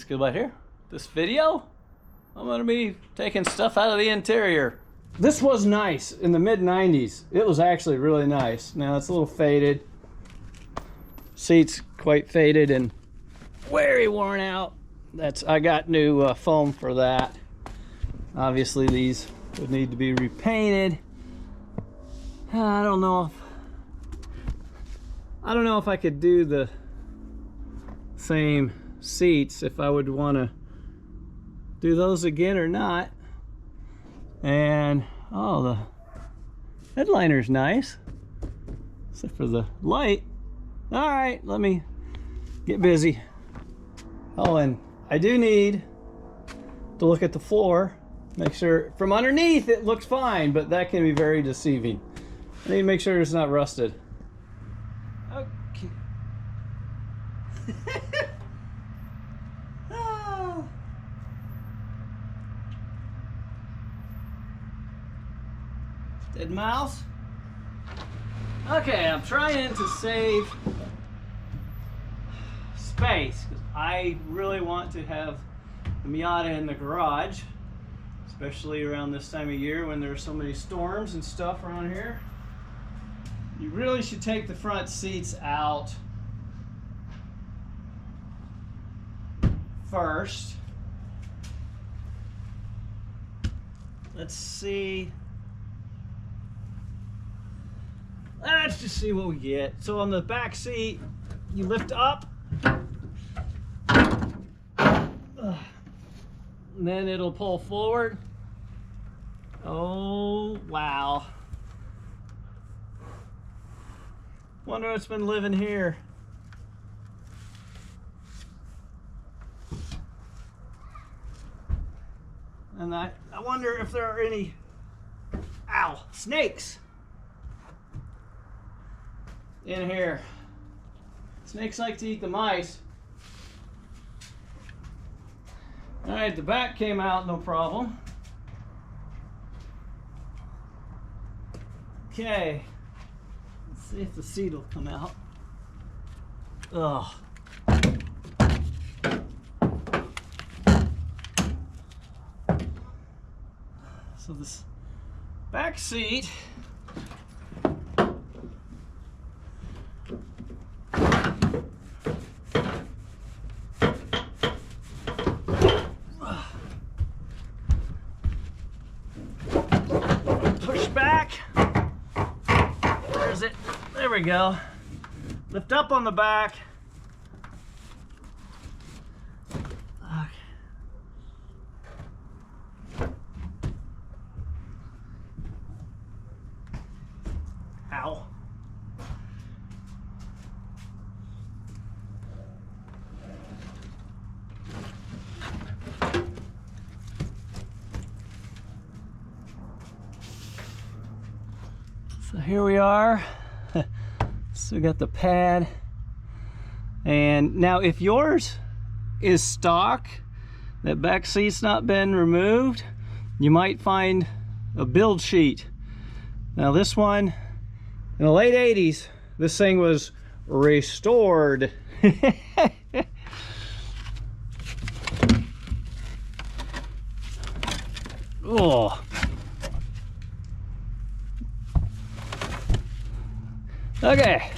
Please go by here. This video, I'm gonna be taking stuff out of the interior. This was nice in the mid-90s. It was actually really nice. Now it's a little faded. Seats quite faded and very worn out. I got new foam for that. Obviously these would need to be repainted. I don't know if I could do the same seats, if I would want to do those again or not. And oh, the headliner's nice, except for the light. All right, let me get busy. Oh, and I do need to look at the floor, make sure from underneath it looks fine, but that can be very deceiving. I need to make sure it's not rusted. Okay. Oh. Dead mouse. Okay, I'm trying to save space because I really want to have the Miata in the garage, especially around this time of year when there's so many storms and stuff around here. You really should take the front seats out first. Let's see. Let's just see what we get. So on the back seat, you lift up, and then it'll pull forward. Oh, wow. Wonder what's been living here. And I wonder if there are any, ow, snakes in here. Snakes like to eat the mice. All right, the back came out, no problem. Okay. See if the seat will come out. Ugh. So this back seat push back. There's it. There we go. Lift up on the back. Okay. Ow. So here we are. So we got the pad, and now if yours is stock, that back seat's not been removed, you might find a build sheet. Now this one, in the late 80s, this thing was restored. Oh. Okay.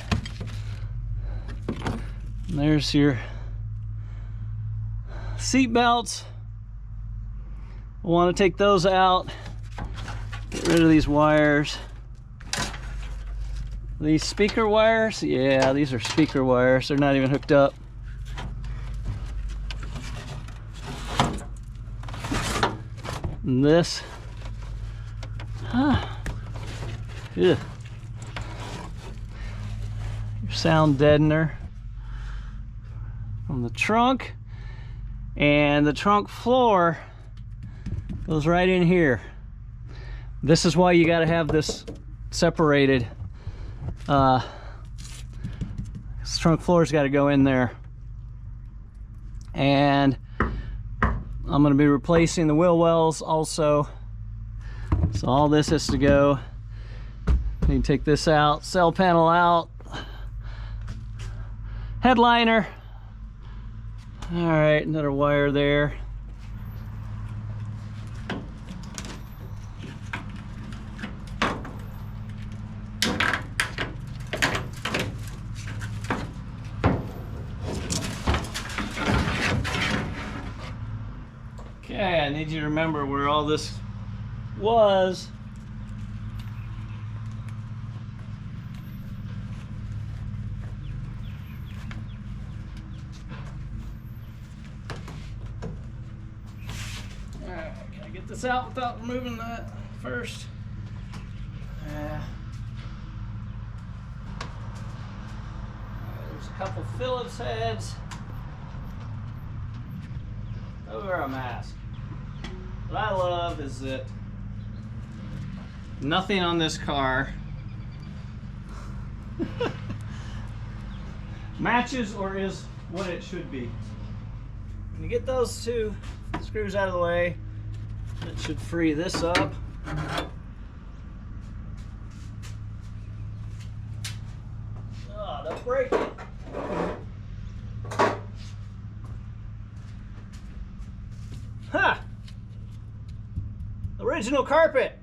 And there's your seat belts. I want to take those out. Get rid of these wires. These speaker wires, yeah, these are speaker wires. They're not even hooked up. And this, yeah. Your sound deadener from the trunk, and the trunk floor goes right in here. This is why you got to have this separated. This trunk floor's got to go in there, and I'm going to be replacing the wheel wells also, so all this has to go. You can take this out, cell panel out, headliner, All right, another wire there. Okay, I need you to remember where all this was. Alright, can I get this out without removing that first? Yeah. There's a couple Phillips heads. Don't wear a mask. What I love is that nothing on this car matches or is what it should be. When you get those two screws out of the way, that should free this up. Oh, don't break it. Ha! Original carpet.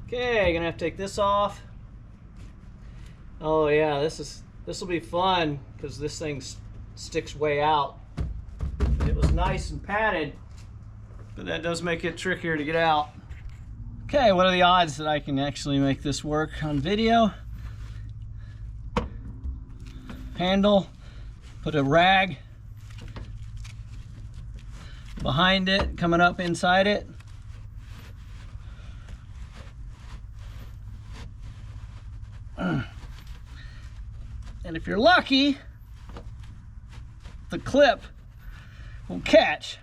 Okay, gonna have to take this off. Oh yeah, this will be fun because this thing sticks way out. It was nice and padded, but that does make it trickier to get out. Okay, what are the odds that I can actually make this work on video? Handle, put a rag behind it, coming up inside it. And if you're lucky, the clip will catch.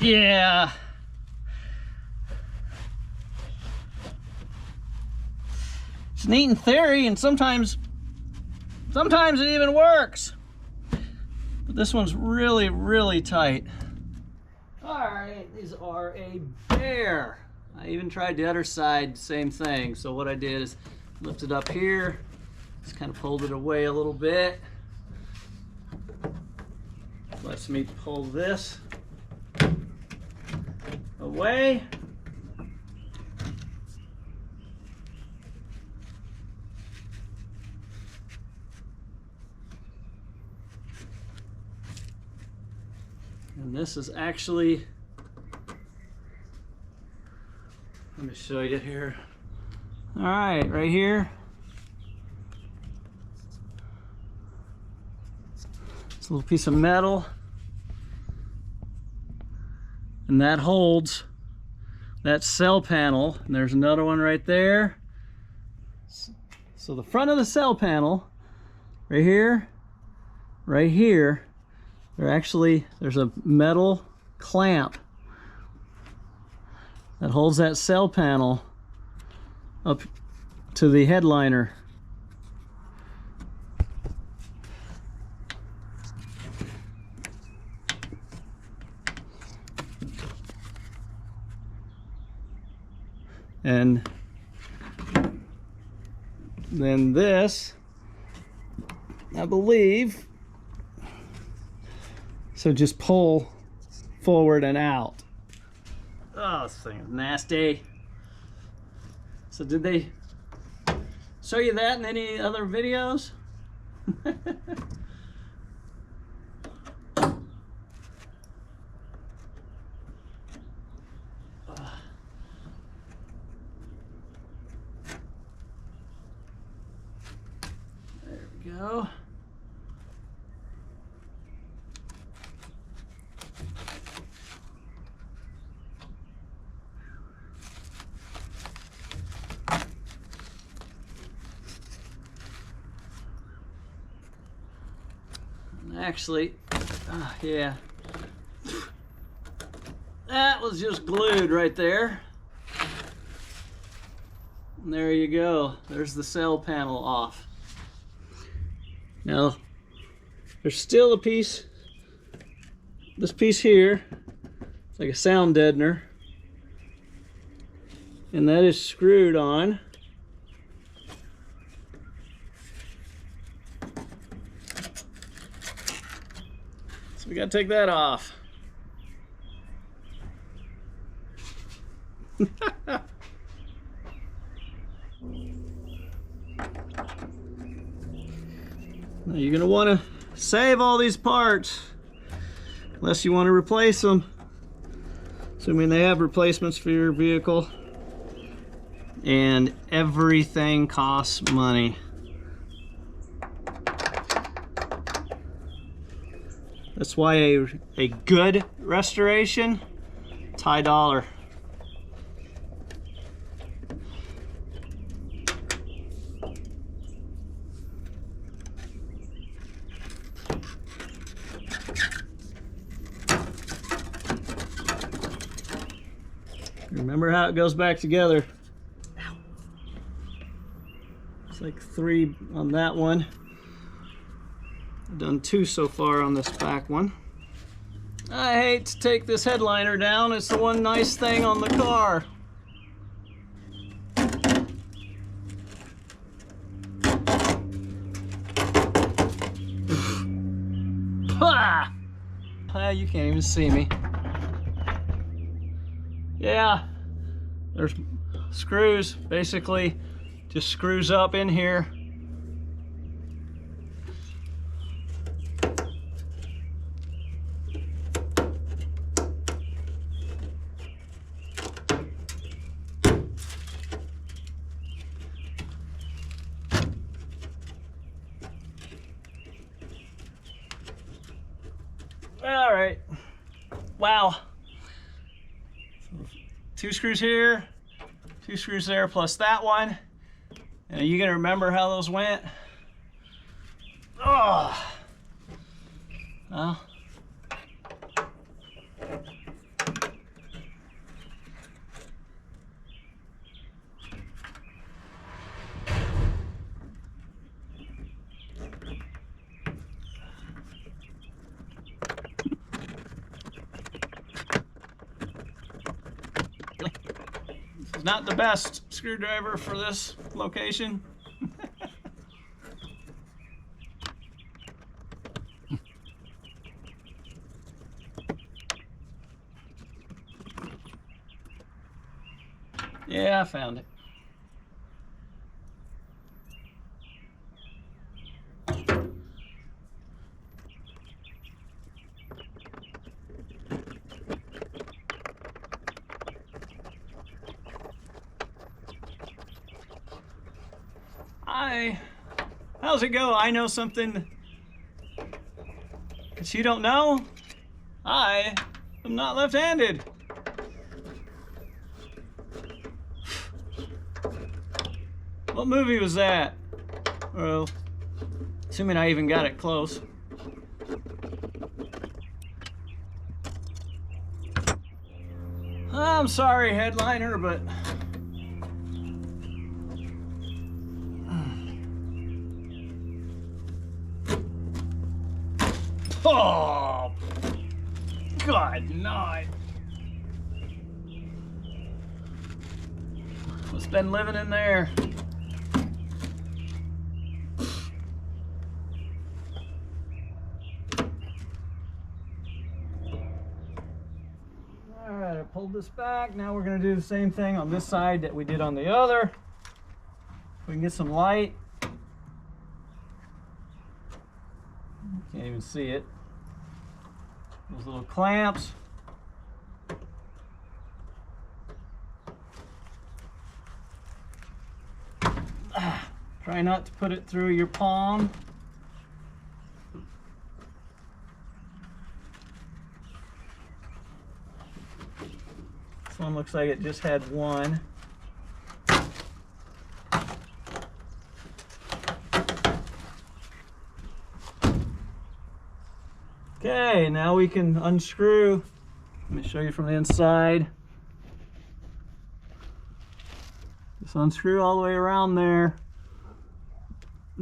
Yeah. It's neat in theory, and sometimes it even works. But this one's really, really tight. All right, these are a bear. I even tried the other side, same thing. So what I did is lift it up here, just kind of pulled it away a little bit. Lets me pull this away. And this is actually, let me show you here. All right here. It's a little piece of metal. And that holds that cell panel. And there's another one right there. So the front of the cell panel, right here, there's a metal clamp that holds that cell panel up to the headliner. And then this, I believe, so just pull forward and out. Oh, this thing is nasty. So did they show you that in any other videos? There we go. Actually, yeah, that was just glued right there. And there you go. There's the cell panel off. Now, there's still a piece, this piece here, it's like a sound deadener, and that is screwed on. So we gotta take that off. Now you're going to want to save all these parts unless you want to replace them, assuming they have replacements for your vehicle, and everything costs money. That's why a good restoration, it's high dollar. Remember how it goes back together. Ow. It's like 3 on that one. I've done 2 so far on this back one. I hate to take this headliner down. It's the one nice thing on the car. Ah! You can't even see me. Yeah, there's screws, basically just screws up in here. All right, wow. 2 screws here, 2 screws there, plus that one. And you gonna remember how those went? Oh, well. Not the best screwdriver for this location. Yeah, I found it. How's it go? I know something that you don't know. I am not left-handed. What movie was that? Well, assuming I even got it close. I'm sorry, headliner, but oh, God, not. What's been living in there? All right, I pulled this back. Now we're going to do the same thing on this side that we did on the other. We can get some light. Can't even see it. Those little clamps. Try not to put it through your palm. This one looks like it just had one. Okay, now we can unscrew. Let me show you from the inside. Just unscrew all the way around there.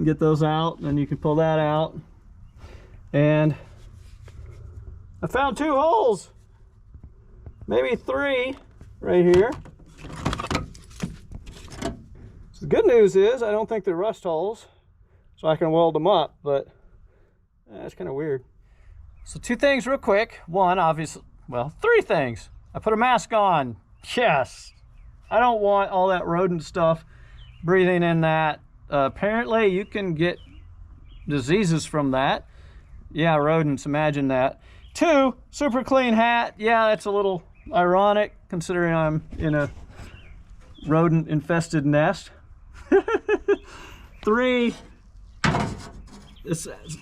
get those out, and you can pull that out. And I found 2 holes, maybe 3 right here. So the good news is I don't think they're rust holes, so I can weld them up, but that's kind of weird. So 2 things real quick. One, obviously, well, 3 things. I put a mask on. Yes. I don't want all that rodent stuff breathing in that. Apparently you can get diseases from that. Yeah, rodents, imagine that. 2, super clean hat. Yeah, that's a little ironic considering I'm in a rodent infested nest. 3,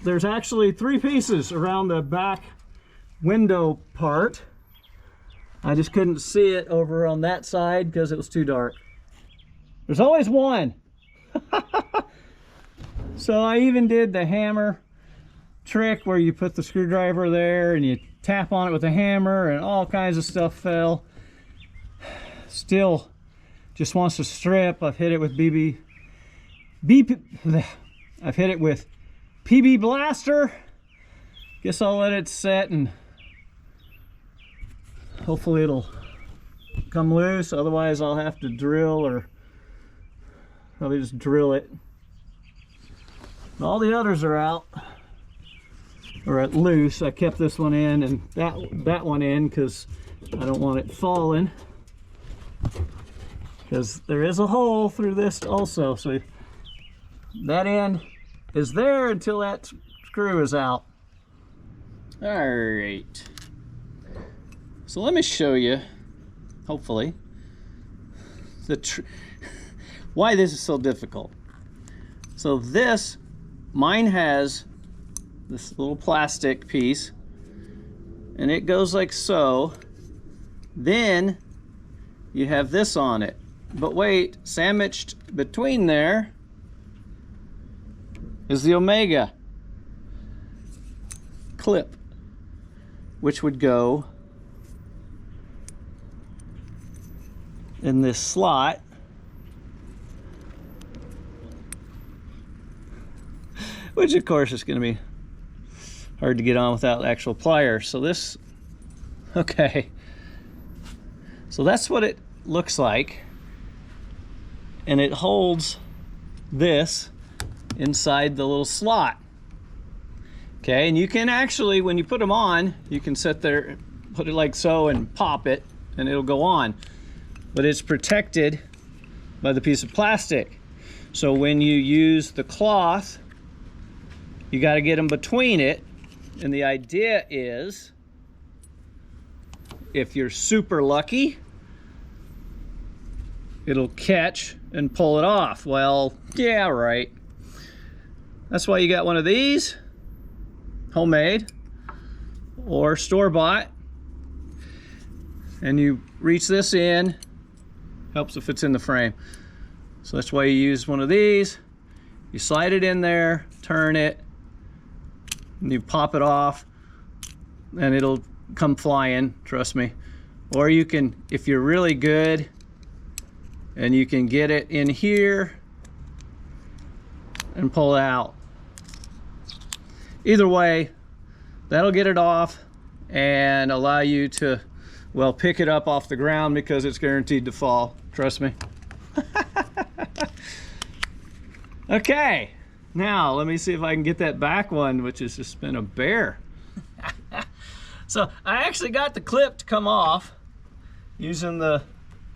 there's actually 3 pieces around the back window part. I just couldn't see it over on that side because it was too dark. There's always one. So I even did the hammer trick where you put the screwdriver there and you tap on it with a hammer and all kinds of stuff fell. Still just wants to strip. I've hit it with I've hit it with PB Blaster. Guess I'll let it set and hopefully it'll come loose. Otherwise I'll have to drill, or probably just drill it. All the others are out, or at loose. I kept this one in and that one in because I don't want it falling, because there is a hole through this also. So that end is there until that screw is out. All right, so let me show you, hopefully, why this is so difficult. So mine has this little plastic piece, and it goes like so. Then you have this on it. But wait, sandwiched between there is the Omega clip, which would go in this slot. Which of course is going to be hard to get on without actual pliers. So this, okay. So that's what it looks like. And it holds this inside the little slot. Okay, and you can actually, when you put them on, you can sit there, put it like so and pop it, and it'll go on. But it's protected by the piece of plastic. So when you use the cloth, you got to get them between it, and the idea is, if you're super lucky, it'll catch and pull it off. Well, yeah, right. That's why you got one of these, homemade or store-bought, and you reach this in, helps if it's in the frame. So that's why you use one of these. You slide it in there, turn it, and you pop it off, and it'll come flying, trust me. Or you can, if you're really good and you can get it in here and pull it out. Either way, that'll get it off and allow you to, well, pick it up off the ground, because it's guaranteed to fall, trust me. Okay. Now, let me see if I can get that back one, which has just been a bear. So I actually got the clip to come off using the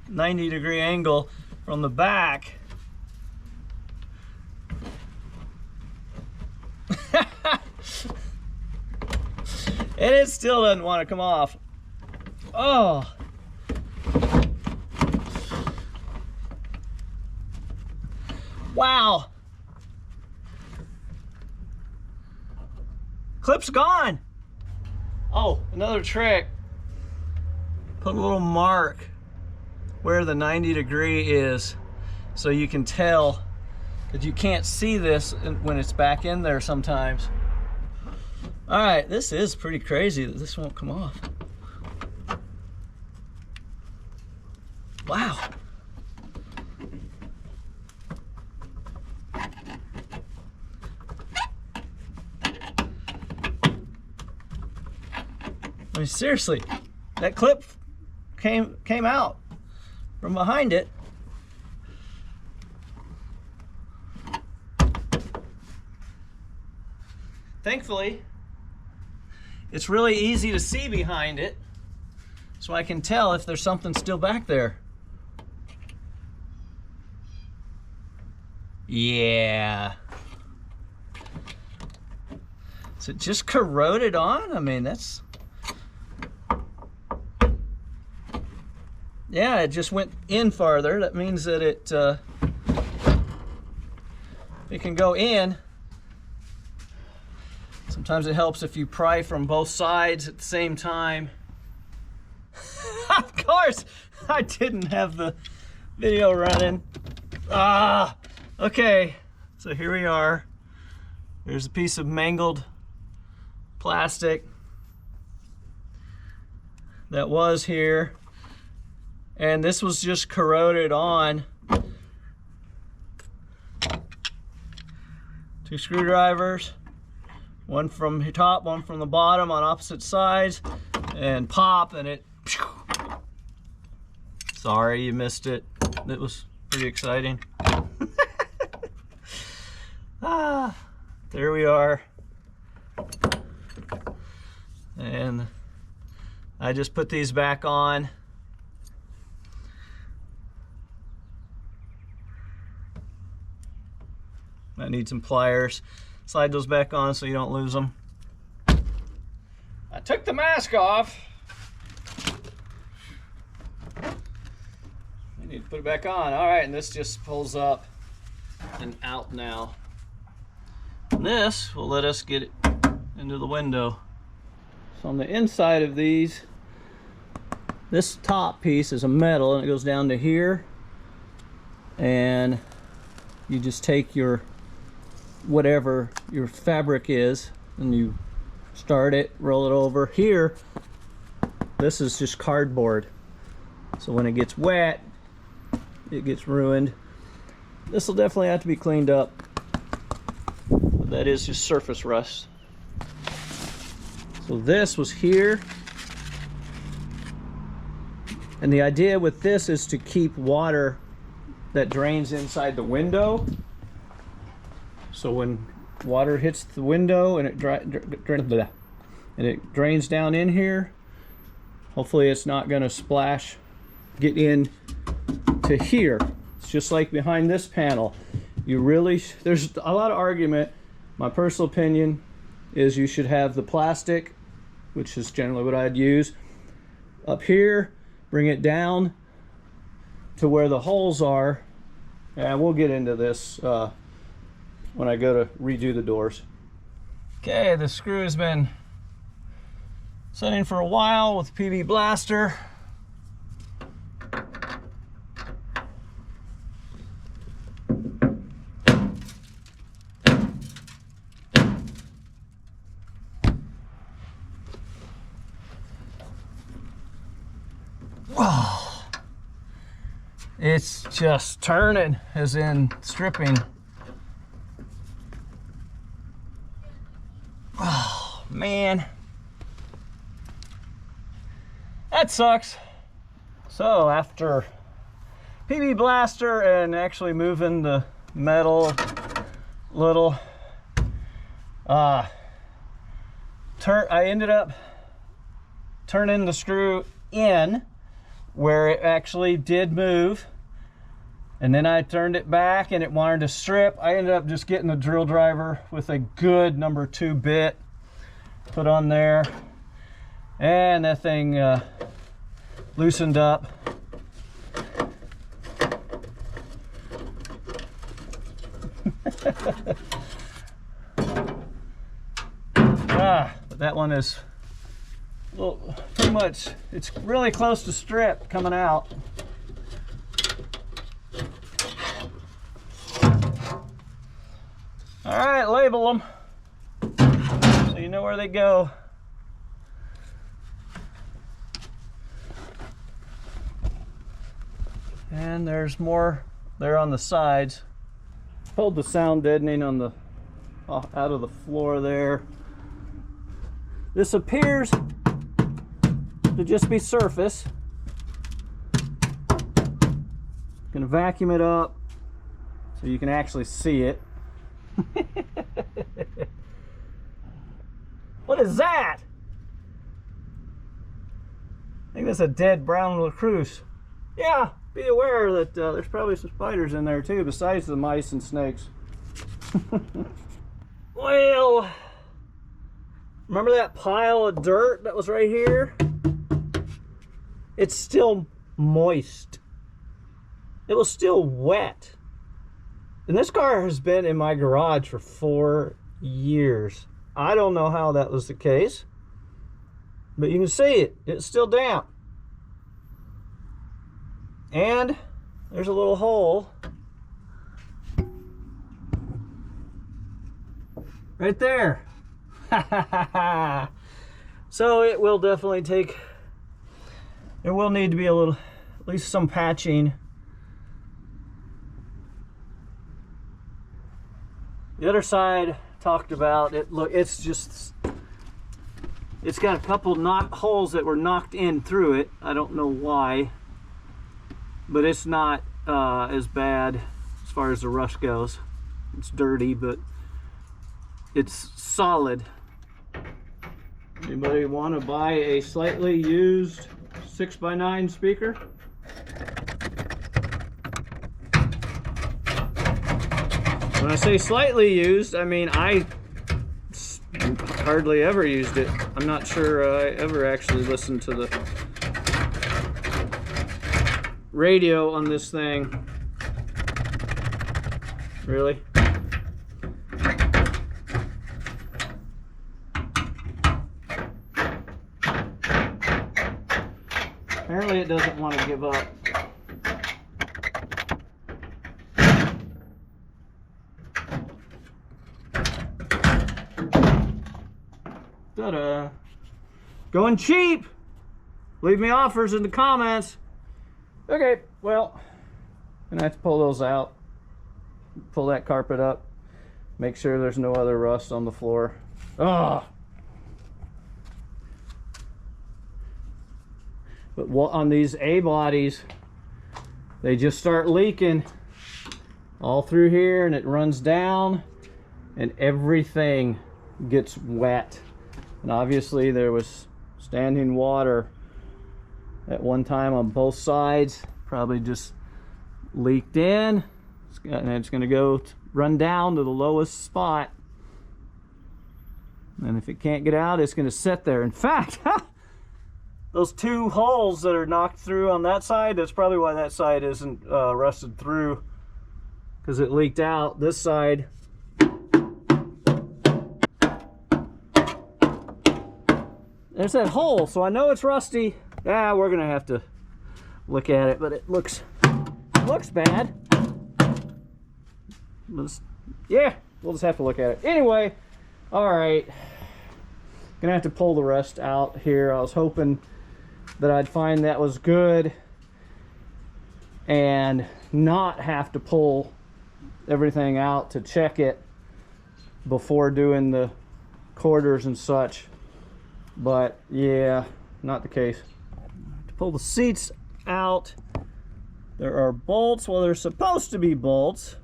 90-degree angle from the back. And it still doesn't want to come off. Oh. Wow. Clip's gone. Oh, another trick. Put a little mark where the 90-degree is, so you can tell that you can't see this when it's back in there sometimes. All right, this is pretty crazy that this won't come off. Wow. mean, seriously, that clip came out from behind it. Thankfully, it's really easy to see behind it, so I can tell if there's something still back there. Yeah. Is it just corroded on? I mean, that's... Yeah, it just went in farther. That means that it can go in. Sometimes it helps if you pry from both sides at the same time. Of course, I didn't have the video running. Ah, okay, so here we are. There's a piece of mangled plastic that was here, and this was just corroded on. 2 screwdrivers, one from the top, one from the bottom on opposite sides, and pop, and it... Sorry you missed it. It was pretty exciting. Ah, there we are. And I just put these back on. I need some pliers. Slide those back on so you don't lose them. I took the mask off. I need to put it back on. All right, and this just pulls up and out now. And this will let us get it into the window. So on the inside of these, this top piece is a metal and it goes down to here. And you just take your whatever your fabric is and you start it, roll it over. Here, this is just cardboard. So when it gets wet, it gets ruined. This will definitely have to be cleaned up. But that is just surface rust. So this was here. And the idea with this is to keep water that drains inside the window. So when water hits the window and it drains down in here, hopefully it's not going to splash, get in to here. It's just like behind this panel. You really, there's a lot of argument. My personal opinion is you should have the plastic, which is generally what I'd use, up here, bring it down to where the holes are, and we'll get into this when I go to redo the doors. Okay, the screw has been setting for a while with PB Blaster. Wow. It's just turning, as in stripping. Oh, man. That sucks. So after PB Blaster and actually moving the metal little, I ended up turning the screw in where it actually did move, and then I turned it back and it wanted to strip. I ended up just getting the drill driver with a good number 2 bit put on there, and that thing loosened up. But that one is, well, pretty much, it's really close to strip coming out. All right, label them so you know where they go. And there's more there on the sides. Pulled the sound deadening on the out of the floor there. This appears to just be surface. Gonna vacuum it up so you can actually see it. What is that? I think that's a dead brown recluse. Yeah, be aware that there's probably some spiders in there too, besides the mice and snakes. Well, remember that pile of dirt that was right here? It's still moist. It was still wet. And this car has been in my garage for 4 years. I don't know how that was the case, but you can see it. It's still damp. And there's a little hole right there. So it will definitely take, there will need to be a little, at least some patching. The other side talked about it. Look, it's just, it's got a couple holes that were knocked in through it. I don't know why, but it's not as bad as far as the rust goes. It's dirty, but it's solid. Anybody want to buy a slightly used 6x9 speaker? When I say slightly used, I mean I hardly ever used it. I'm not sure I ever actually listened to the radio on this thing. Really? Apparently it doesn't want to give up. Ta-da. Going cheap! Leave me offers in the comments. Okay, well, gonna have to pull those out. Pull that carpet up. Make sure there's no other rust on the floor. Ah! But on these A bodies, they just start leaking all through here, and it runs down, and everything gets wet. And obviously there was standing water at one time on both sides. Probably just leaked in, and it's going to go run down to the lowest spot. And if it can't get out, it's going to sit there. In fact, those 2 holes that are knocked through on that side, that's probably why that side isn't rusted through, because it leaked out. This side, there's that hole, so I know it's rusty. Yeah, we're gonna have to look at it, but it looks bad. Yeah, we'll just have to look at it. Anyway, all right. Gonna have to pull the rest out here. I was hoping that I'd find that was good and not have to pull everything out to check it before doing the quarters and such. But yeah, not the case. To pull the seats out, there are bolts. Well, there's supposed to be bolts.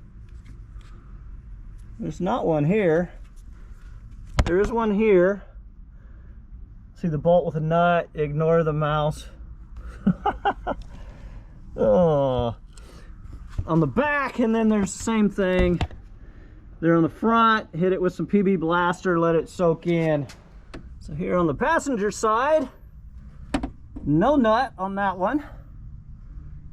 There's not one here. There is one here. See the bolt with a nut. Ignore the mouse. Oh. On the back, and then there's the same thing. They're on the front. Hit it with some PB Blaster, let it soak in. So here on the passenger side, no nut on that one.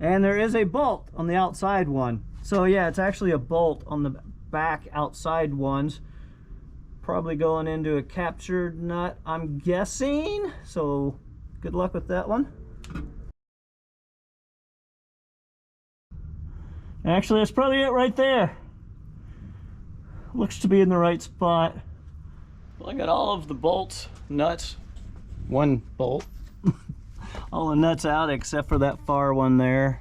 And there is a bolt on the outside one. So yeah, it's actually a bolt on the back outside ones. Probably going into a captured nut, I'm guessing. So good luck with that one. Actually, that's probably it right there. Looks to be in the right spot. Well, I got all of the bolts, nuts, one bolt, all the nuts out except for that far one there.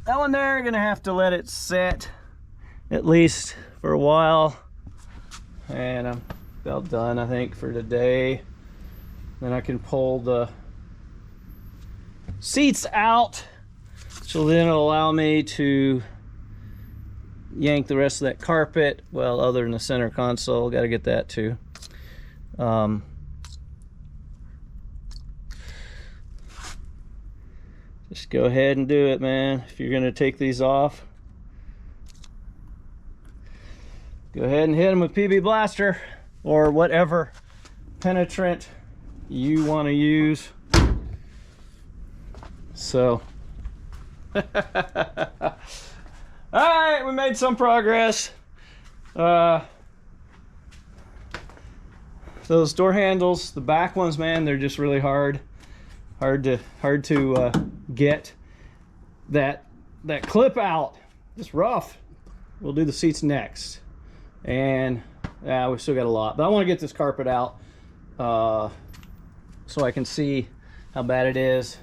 That one there, gonna have to let it sit at least for a while. And I'm about done, I think, for today. Then I can pull the seats out, so then it'll allow me to yank the rest of that carpet. Well, other than the center console, got to get that too. Just go ahead and do it, man. If you're gonna take these off, go ahead and hit them with PB Blaster or whatever penetrant you want to use. So all right, we made some progress. Those door handles, the back ones, man, they're just really hard to get that clip out. Just rough. We'll do the seats next. And yeah, we still got a lot, but I want to get this carpet out so I can see how bad it is.